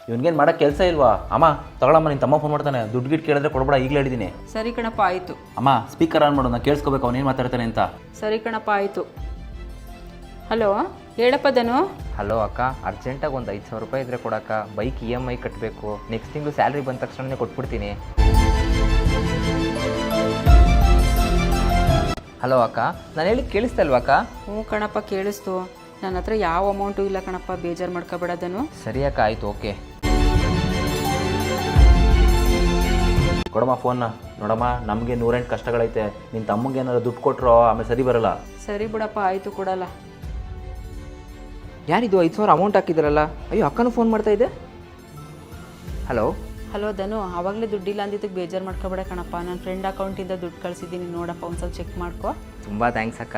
ಇವನಿಗೇನು ಮಾಡೋಕ್ಕೆ ಕೆಲಸ ಇಲ್ವಾ? ಅಮ್ಮ ತಗೊಳಮ್ಮ, ನಿನ್ನ ತಮ್ಮ ಫೋನ್ ಮಾಡ್ತಾನೆ, ದುಡ್ಡು ಗಿಟ್ಟು ಕೇಳಿದ್ರೆ ಕೊಡ್ಬೇಡ, ಈಗಲೇ ಹೇಳಿದ್ದೀನಿ. ಸರಿ ಕಣಪ್ಪ ಆಯಿತು. ಅಮ್ಮ ಸ್ಪೀಕರ್ ಆನ್ ಮಾಡು, ನಾನು ಕೇಳಿಸ್ಕೋಬೇಕು ಅವನೇನು ಮಾತಾಡ್ತಾನೆ ಅಂತ. ಸರಿ ಕಣಪ್ಪ ಆಯಿತು. ಹಲೋ ಹೇಳಪ್ಪ ಧನು. ಹಲೋ ಅಕ್ಕ, ಅರ್ಜೆಂಟಾಗಿ ಒಂದು 5,000 ರೂಪಾಯಿ ಇದ್ದರೆ ಕೊಡಕ್ಕ. ಬೈಕ್ EMI ಕಟ್ಟಬೇಕು. ನೆಕ್ಸ್ಟ್ ತಿಂಗಳು ಸ್ಯಾಲ್ರಿ ಬಂದ ತಕ್ಷಣನೇ ಕೊಟ್ಬಿಡ್ತೀನಿ. ಹಲೋ ಅಕ್ಕ, ನಾನು ಹೇಳಿದ್ದು ಕೇಳಿಸ್ತಾ ಇಲ್ವಾ ಅಕ್ಕ? ಹ್ಞೂ ಕಣಪ್ಪ ಕೇಳಿಸ್ತು. ನನ್ನ ಹತ್ರ ಯಾವ ಅಮೌಂಟು ಇಲ್ಲ ಕಣಪ್ಪ, ಬೇಜಾರು ಮಾಡ್ಕೊಬೇಡ ಧನು. ಸರಿ ಅಕ್ಕ, ಆಯಿತು, ಓಕೆ. ಕೊಡಮ್ಮ ಫೋನ್ನ. ನೋಡಮ್ಮ, ನಮಗೆ 108 ಕಷ್ಟಗಳೈತೆ. ನಿನ್ನ ತಮ್ಮಗೆ ಏನಾದ್ರು ದುಡ್ಡು ಕೊಟ್ಟರೋ ಆಮೇಲೆ ಸರಿ ಬರಲ್ಲ. ಸರಿ ಬಿಡಪ್ಪ ಆಯಿತು, ಕೊಡಲ್ಲ. ಯಾರಿದು 5,000 ಅಮೌಂಟ್ ಹಾಕಿದ್ರಲ್ಲ? ಅಯ್ಯೋ, ಅಕ್ಕನೂ ಫೋನ್ ಮಾಡ್ತಾ ಇದೆ. ಹಲೋ ಹಲೋ ಧನು, ಆವಾಗಲೇ ದುಡ್ಡಿಲ್ಲ ಅಂದಿದ್ದಕ್ಕೆ ಬೇಜಾರು ಮಾಡ್ಕೊಬೇಡ ಕಣಪ್ಪ. ನನ್ನ ಫ್ರೆಂಡ್ ಅಕೌಂಟಿಂದ ದುಡ್ಡು ಕಳಿಸಿದ್ದೀನಿ, ನೋಡಪ್ಪ ಒಂದು ಸ್ವಲ್ಪ ಚೆಕ್ ಮಾಡ್ಕೊ. ತುಂಬ ಥ್ಯಾಂಕ್ಸ್ ಅಕ್ಕ.